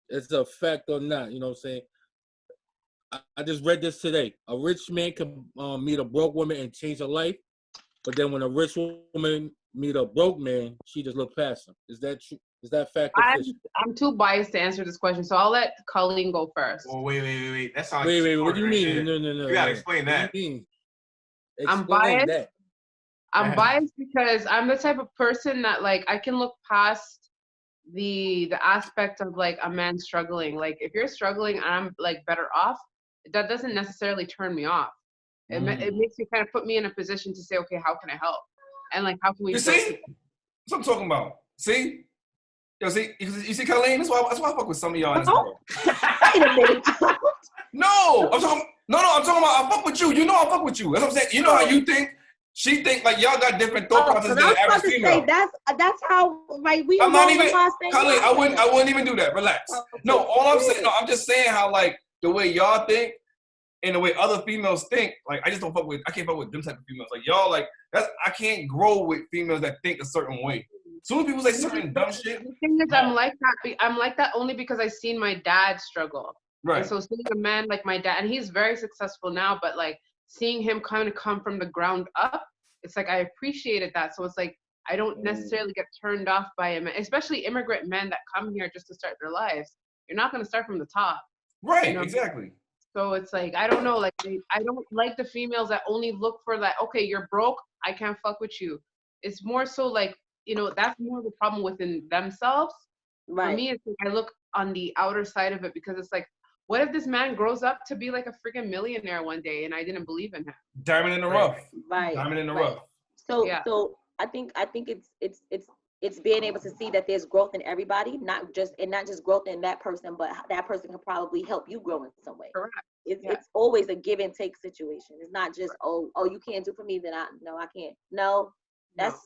it's a fact or not. You know what I'm saying? I just read this today. A rich man can meet a broke woman and change her life, but then when a rich woman meet a broke man, she just look past him. Is that true? Is that fact or fiction? I'm too biased to answer this question, so I'll let Colleen go first. Oh, wait. That's how. Wait. What do you mean? Right? No. You gotta explain that. What do you mean? I'm biased. I'm biased because I'm the type of person that like I can look past the aspect of like a man struggling. Like if you're struggling and I'm like better off, that doesn't necessarily turn me off. It makes me kind of put me in a position to say, okay, how can I help? And like, how can we? You see? That's what I'm talking about. See? Yo, see, you see, Colleen? That's why I fuck with some of y'all in this world. Wait a minute. No, I'm talking about I fuck with you. You know I fuck with you. That's what I'm saying. You know how you think? She think like y'all got different thought processes than the average female. That's how like we. I'm not even, Colleen. I wouldn't even do that. Relax. No, all I'm saying. No, I'm just saying how like the way y'all think and the way other females think. Like I just don't fuck with. I can't fuck with them type of females. Like y'all like that's. I can't grow with females that think a certain way. Soon as people say certain dumb shit. The thing is, I'm like that. I'm like that only because I've seen my dad struggle. Right. And so seeing a man like my dad, and he's very successful now, but like seeing him kind of come from the ground up, it's like I appreciated that. So it's like I don't necessarily get turned off by him, especially immigrant men that come here just to start their lives. You're not going to start from the top. Right. You know? Exactly. So it's like I don't know. Like I don't like the females that only look for that. Okay, you're broke. I can't fuck with you. It's more so like. You know, that's more of a problem within themselves. Right. For me, it's like I look on the outer side of it because it's like, what if this man grows up to be like a freaking millionaire one day and I didn't believe in him? Diamond in the rough. Right. Diamond in the rough. So I think it's being able to see that there's growth in everybody, not just growth in that person, but that person can probably help you grow in some way. Correct. It's always a give and take situation. It's not just oh you can't do for me, then I can't. No. That's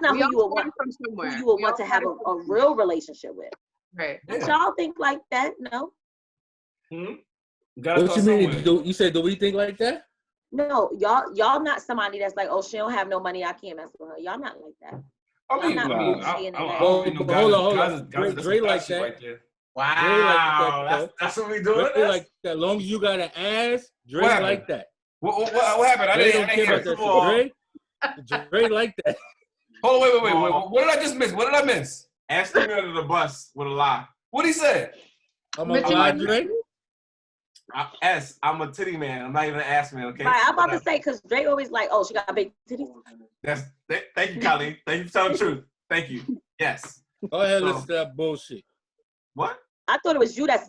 not who you would want. Who you would want to have a real relationship with. Right. But y'all think like that? No. What you mean? You said do we think like that? No, y'all not somebody that's like, oh, she don't have no money, I can't mess with her. Y'all not like that. Hold on. Dre like that. Right there. Wow, that's what we doing. Dre like that. As long as you got an ass, Dre like that. What happened? I didn't hear that. Dre like that. Hold on, wait. What did I just miss? What did I miss? Ask him under the bus with a lie. What'd he say? I'm a lie, Dre. I'm a titty man. I'm not even an ass man, okay? Right, I'm about to say, because Dre always like, oh, she got big titties. Thank you, Colleen. Thank you for telling the truth. Thank you. Yes. Go ahead, listen to that bullshit. What? I thought it was you that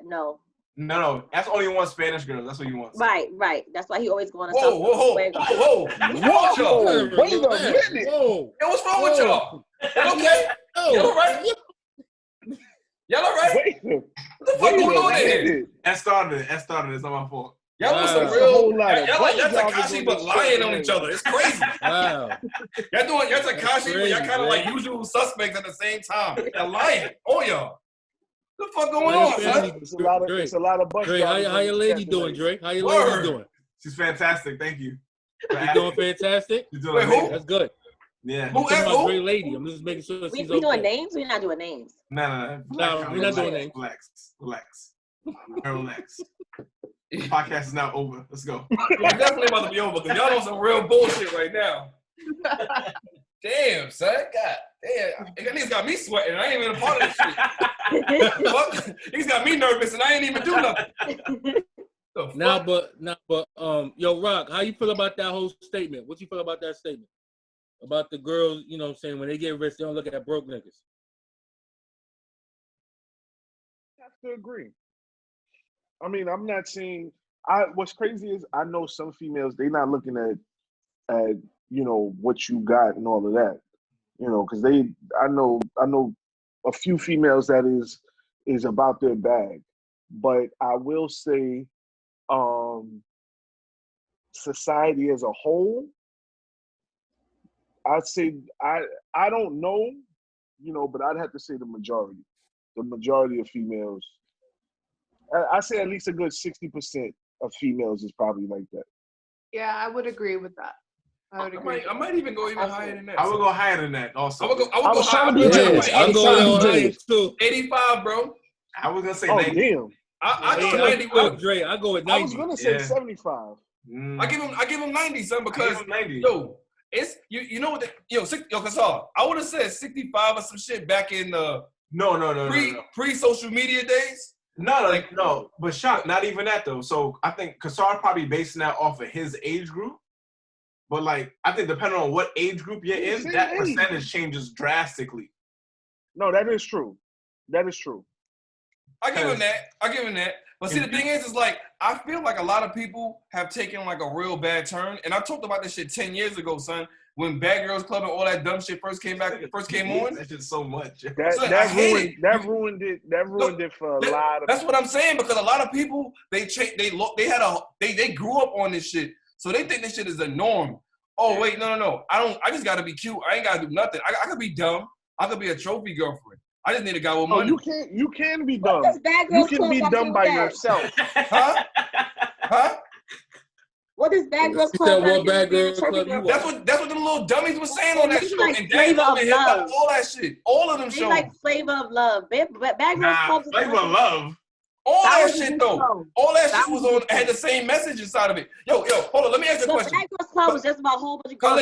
no. No. That's only one Spanish girl. That's what he wants. Right. That's why he always going to Whoa. Wait a minute. Whoa. Yo, what's wrong with y'all? Okay? Y'all all right? Y'all all right? What the fuck going on here? That started it. It's not my fault. Y'all want some real... Y'all like Takashi but lying on each other. It's crazy. Wow. Y'all doing Takashi but y'all kind of like usual suspects at the same time. Y'all lying. All y'all. What the fuck going on, son? It's a lot of bus. Dre, how your lady doing, Dre? How your lady doing? She's fantastic. Thank you. She's doing fantastic? She's doing who? That's good. Yeah. Who? Great lady. I'm just making sure she's we doing names? We're not doing names. No, we're not doing names. Relax. The podcast is now over. Let's go. It's definitely about to be over because y'all on some real bullshit right now. Damn, son. God damn. He's got me sweating. I ain't even a part of this shit. He's got me nervous and I ain't even do nothing. Yo, Rock, how you feel about that whole statement? What you feel about that statement? About the girls, you know what I'm saying, when they get rich, they don't look at broke niggas. I have to agree. I mean, I'm not saying what's crazy is I know some females, they not looking at you know what you got and all of that. You know, because I know a few females that is about their bag. But I will say society as a whole, I'd say I don't know, you know, but I'd have to say the majority. The majority of females, I say at least a good 60% of females is probably like that. Yeah, I would agree with that. I might even go even higher than that. I would go higher than that also. I would go higher. I'll go 85, bro. I was gonna say 90. Damn. I go 90 with him. Dre, I go with 90. I was gonna say 75. I give him 90, son, because 90. yo, it's you know what Kasar, I would have said 65 or some shit back in the pre-social media days. No, but Shock, not even that though. So I think Kasar probably basing that off of his age group. But like, I think depending on what age group you're in, that percentage changes drastically. No, that is true. That is true. I give him that. But see, the thing is like, I feel like a lot of people have taken like a real bad turn. And I talked about this shit 10 years ago, son. When Bad Girls Club and all that dumb shit first came on. That shit so much. That ruined it for a lot of. That's what I'm saying, because a lot of people they grew up on this shit, so they think this shit is the norm. Oh wait, no. I just gotta be cute. I ain't gotta do nothing. I could be dumb. I could be a trophy girlfriend. I just need a guy with money. You can be dumb. You can be dumb by yourself. Huh? What is Bad Girls Club? What Bad Girls Club? That's what them little dummies were saying on that show. Like and Flavor of Love. All that shit. All of them shows. Like Flavor of Love. Bad Girls Club. Flavor of Love. All that shit though. All that shit was on. Had the same message inside of it. Yo, hold on. Let me ask you a question. Bad Girls Club was just about a whole bunch of girls.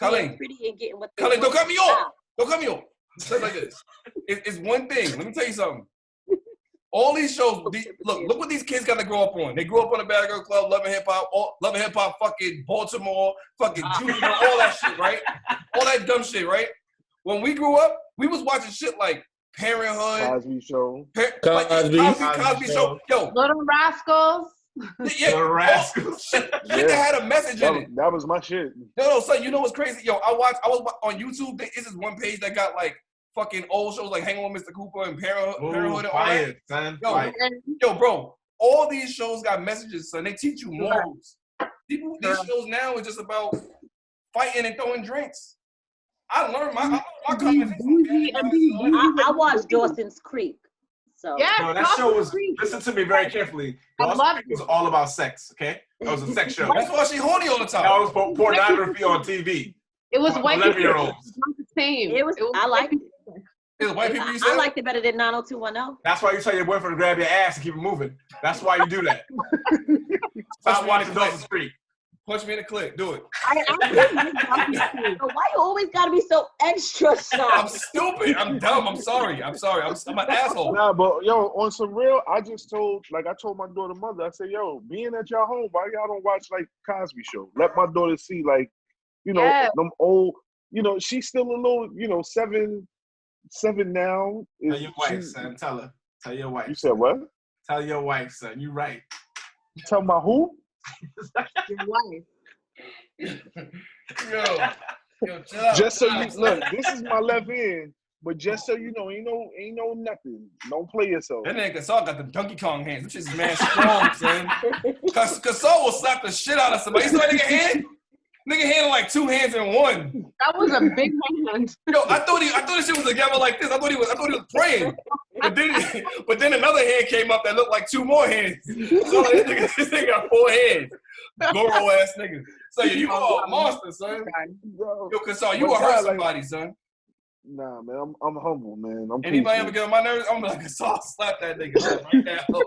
Colleen, pretty and getting what. Colleen, don't cut me off. Don't cut me off. Say it like this. It's one thing. Let me tell you something. All these shows, look what these kids got to grow up on. They grew up on the Bad Girl Club, Love and Hip Hop, fucking Baltimore, fucking Junior, all that shit, right? All that dumb shit, right? When we grew up, we was watching shit like Parenthood, Cosby Show, Cosby Show, yo, Little Rascals. Yeah, Little Rascals. Shit that had a message in it. That was my shit. No, son, you know what's crazy? Yo, I was on YouTube. This is one page that got like fucking old shows like Hanging with Mr. Cooper and Parenthood and all that. Son. Yo, bro, all these shows got messages, son. They teach you morals. These shows now is just about fighting and throwing drinks. I learned my conversation. I watched Dawson's Creek. So yeah, no, that show was. Listen to me very carefully. Dawson's Creek was all about sex. Okay, that was a sex show. That's why she horny all the time. That was pornography on TV. It was white people. 11-year-olds. Not the same. I liked it. It was white people. You said? I liked it better than 90210. That's why you tell your boyfriend to grab your ass and keep it moving. That's why you do that. Stop watching Dawson's Creek. Punch me in the clit. Do it. Why you always gotta be so extra sharp? I'm stupid. I'm dumb. I'm sorry. I'm an asshole. Nah, but yo, on some real, I told my daughter mother, I said, yo, being at y'all home, why y'all don't watch like Cosby Show? Let my daughter see like, them old, she's still a little, 7 now. Tell your wife, son. Tell her. Tell your wife. You said what? Tell your wife, son. You right. Tell my who? Your wife. Yo, chill out. Just so you look, this is my left hand, but just so you know, ain't no nothing. Don't play yourself. That nigga Kasar got the Donkey Kong hands. Them shit's man strong, son. Kasar will slap the shit out of somebody. You see that nigga hand? Nigga hand like 2 hands in one. That was a big hand. Yo, I thought this shit was together like this. I thought he was praying. But then another hand came up that looked like 2 more hands. So this nigga got 4 hands. Goro ass nigga. So you are a monster, son. Yo, Kasar, you will hurt somebody, son. Nah, man, I'm humble, man. I'm Anybody peaceful. ever get on my nerves? I'm like, Kasar, slap that nigga right now.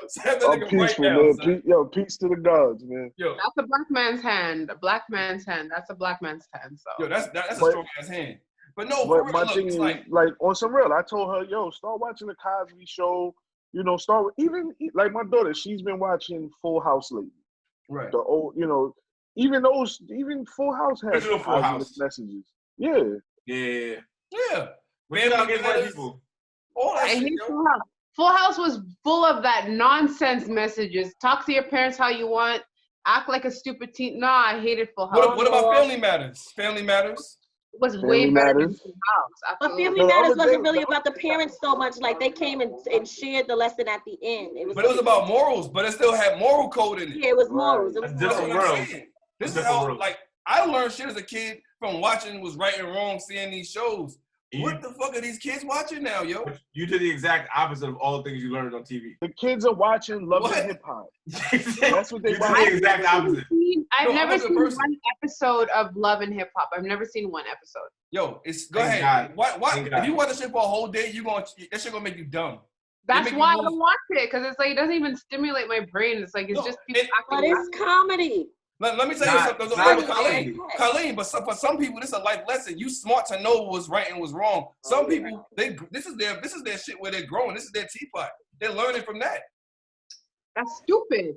Slap that I'm nigga peaceful, right now, man. son. Yo, peace to the gods, man. Yo, That's a black man's hand. A black man's hand. That's a black man's hand. So. yo, that's a strong ass hand. But no, for real, my look, thing it's is, like on some real, I told her, yo, start watching the Cosby Show. Start with, even like my daughter, she's been watching Full House lately. right. The old, even Full House has Original Full House messages. Yeah. Yeah. We ain't get white people. All that I shit, hate yo. Full House. Full House was full of that nonsense messages. Talk to your parents how you want. Act like a stupid teen. Nah, I hated Full House. What about Family Matters? Family Matters? It was Family way better Matters. than Full House. But Family Matters wasn't really about the parents so much. Like they came and shared the lesson at the end. It was about morals, but it still had moral code in it. Yeah, it was morals. It was That's That's different what I'm world. saying. This is how, like, I learned shit as a kid from watching what's right and wrong, seeing these shows. What the fuck are these kids watching now, yo? You did the exact opposite of all the things you learned on TV. The kids are watching Love and Hip Hop. That's what they You watch. did the exact opposite. I've No, never I'm a good seen person. one episode of Love and Hip Hop. I've never seen one episode. Yo, go ahead. What? If you watch the shit for a whole day, that shit gonna make you dumb. That's why I don't watch it, because it's like it doesn't even stimulate my brain. It's like it's just people but it's comedy. Let me tell you something, Colleen. But for some people, this is a life lesson. You smart to know what's right and what's wrong. Some people, this is their shit where they're growing. This is their teapot. They're learning from that. That's stupid.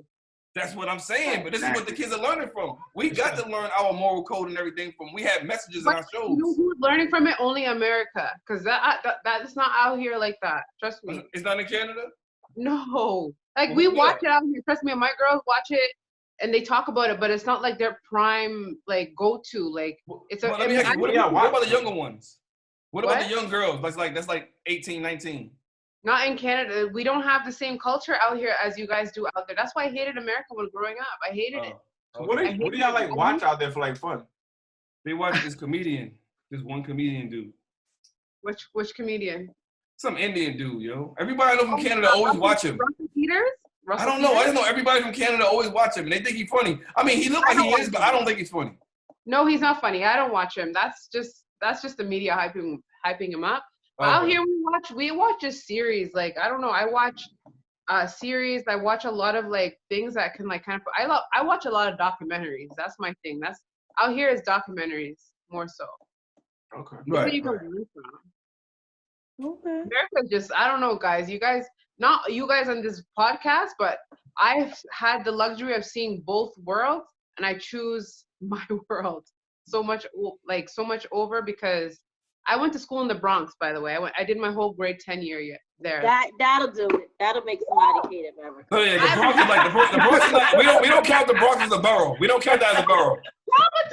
That's what I'm saying. But this is what the kids are learning from. We got to learn our moral code and everything from. We have messages in our shows. You know who's learning from it? Only America, because that's not out here like that. Trust me. It's not in Canada. No, like we watch it out here. Trust me, and my girls watch it. And they talk about it, but it's not like their prime go-to. Like it's let me ask you, what about the younger ones? What about the young girls? That's like 18, 19. Not in Canada. We don't have the same culture out here as you guys do out there. That's why I hated America when growing up. I hated it. What do y'all watch out there for fun? They watch this one comedian dude. Which comedian? Some Indian dude, yo. Everybody I know from Canada always watch him. I don't know. I just know everybody from Canada always watch him, and they think he's funny. I mean, he looks like he is, but I don't think he's funny. No, he's not funny. I don't watch him. That's just the media hyping him up. But out here we watch just series. Like I don't know. I watch series. I watch a lot of things that can I watch a lot of documentaries. That's my thing. That's out here is documentaries more so. Okay. Right. Okay. America just I don't know, guys. Not you guys on this podcast, but I've had the luxury of seeing both worlds, and I choose my world so much over because I went to school in the Bronx, by the way. I did my whole grade 10 year there. That'll do it. That'll make somebody hate America. Oh yeah, the Bronx is the Bronx is like, we don't count the Bronx as a borough. We don't count that as a borough.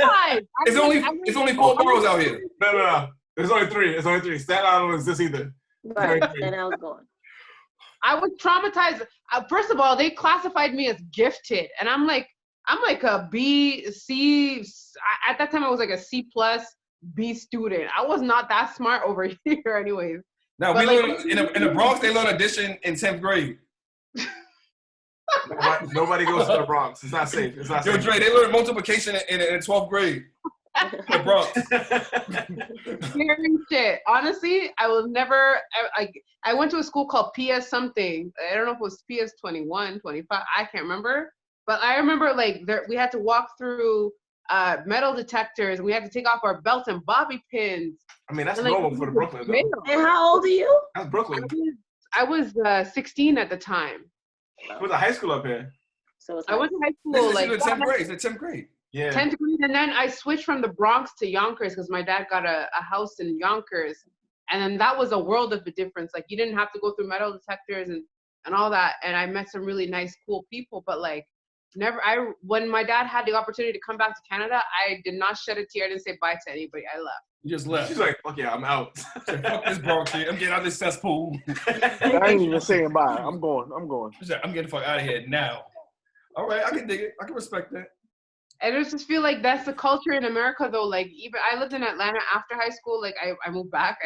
Traumatized. It's only 4 boroughs out here. No. There's only 3. Staten Island don't exist either. Right. Staten Island's gone. I was traumatized. First of all, they classified me as gifted, and I'm like a B, C. At that time, I was like a C+ B student. I was not that smart over here, anyways. Now we learn in the Bronx. They learn addition in 10th grade. Nobody goes to the Bronx. It's not safe. Yo, Dre, they learn multiplication in 12th grade. The Bronx. Scary shit. Honestly, I will never. I went to a school called PS something. I don't know if it was PS 21, 25. I can't remember. But I remember we had to walk through metal detectors, and we had to take off our belts and bobby pins. I mean, that's normal for the Brooklyn. And how old are you? That's Brooklyn. I was 16 at the time. It was a high school up here. So I went to high school. It's 10th grade. It's 10th grade. Yeah. 10th grade, and then I switched from the Bronx to Yonkers because my dad got a house in Yonkers, and then that was a world of a difference. Like you didn't have to go through metal detectors and all that, and I met some really nice, cool people. But when my dad had the opportunity to come back to Canada, I did not shed a tear. I didn't say bye to anybody. I left. You just left. She's like, fuck yeah, I'm out. Fuck this Bronx shit. I'm getting out of this cesspool. I ain't even saying bye. I'm going. I'm getting the fuck out of here now. All right, I can dig it. I can respect that. I just feel like that's the culture in America, though. Like, even I lived in Atlanta after high school. Like, I moved back.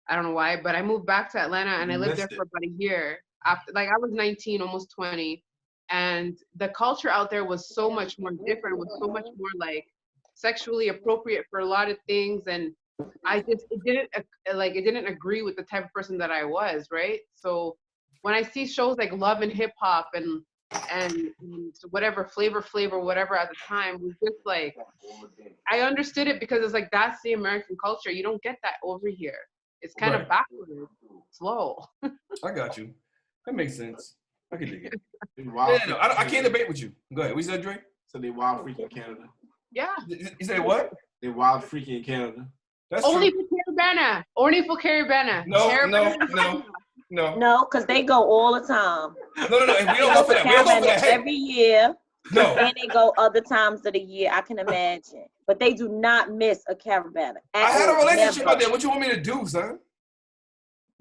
I don't know why, but I moved back to Atlanta, and I lived there for about a year. After, I was 19, almost 20, and the culture out there was so much more different. It was so much more sexually appropriate for a lot of things, and it didn't agree with the type of person that I was, right? So when I see shows like Love and Hip Hop and whatever Flavor whatever at the time, was just I understood it because it's that's the American culture. You don't get that over here. It's kind of backwards, slow. I got you. That makes sense. I can dig it. I can't debate with you. Go ahead. We said Drake. So they wild freaking in Canada. Yeah. You said what? They wild freaking in Canada. That's only true. for Caribana. Only for Caribana. No, because they go all the time. No. We don't go for that. We don't go for that. Every year. No. And they go other times of the year, I can imagine. But they do not miss a Caribana. I had a relationship out there. What you want me to do, son?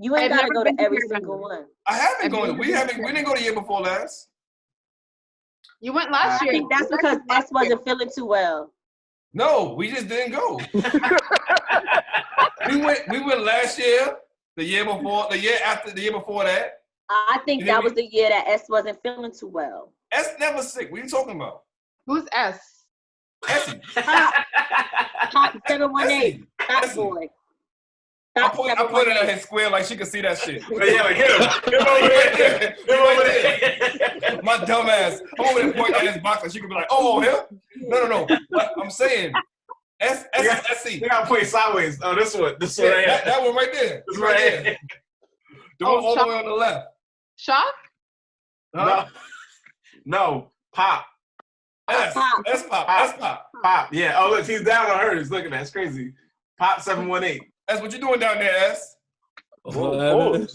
You ain't got to go to every single one. I haven't gone. We didn't go the year before last. You went last year. I think that's because S wasn't feeling too well. No, we just didn't go. We went last year, the year before, the year after, the year before that. I think that was the year that S wasn't feeling too well. S never sick. What are you talking about? Who's S? Essie. Hot 718. Stop, boy. I put it in his square like she could see that shit. Yeah, like him over there. Him over there. My dumb ass. I'm over there pointing at his box and she could be like, oh, him? No. But I'm saying, S-C. You gotta point sideways. Oh, this one. This one right here. That one right there. This right here. The one all the way on the left. Shock? Huh? No. Pop. Pop. Pop. Yeah. Oh, look, he's down on hers. Look at that. It's crazy. Pop 718. That's what you doing down there, S. Whoa.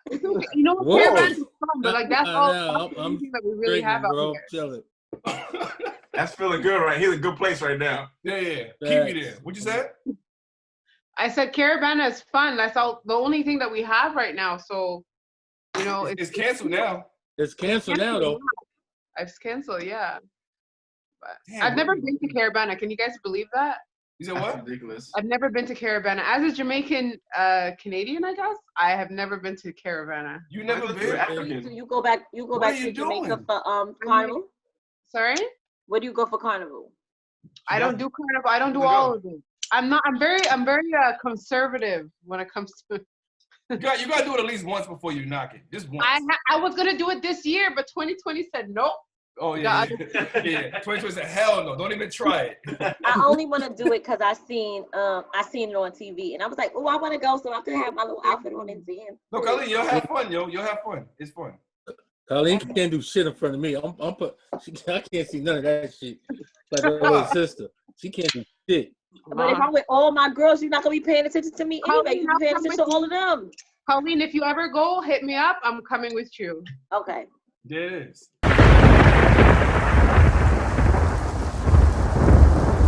You know what? Caravan is fun, but like that's all I'm that we really have out here. Chilling. That's feeling good, right? He's in a good place right now. Yeah. Keep me there. What you said? I said Caravana is fun. That's all. The only thing that we have right now. So, you know, it's canceled now. It's canceled now, though. It's canceled, yeah. But Damn, I've never been to Caravana. Can you guys believe that? You said That's what? ridiculous. I've never been to Caravana. As a Jamaican Canadian, I guess, I have never been to Caravana. You never been? So you go back to Jamaica for carnival? Sorry? Where do you go for carnival? I don't do carnival. I don't do all of it. I'm very conservative when it comes to You got to do it at least once before you knock it. Just once. I was gonna do it this year, but 2020 said nope. Oh yeah. 2020 said hell no, don't even try it. I only want to do it because I seen it on TV, and I was like, oh, I want to go so I could have my little outfit on and see him. No, Colleen, you'll have fun, yo. You'll have fun. It's fun. Colleen can't do shit in front of me. I can't see none of that shit. Like her little sister, she can't do shit. But if I'm with all my girls, you're not gonna be paying attention to me anyway. You're paying attention to all of them. Colleen, if you ever go, hit me up. I'm coming with you. Okay. It is.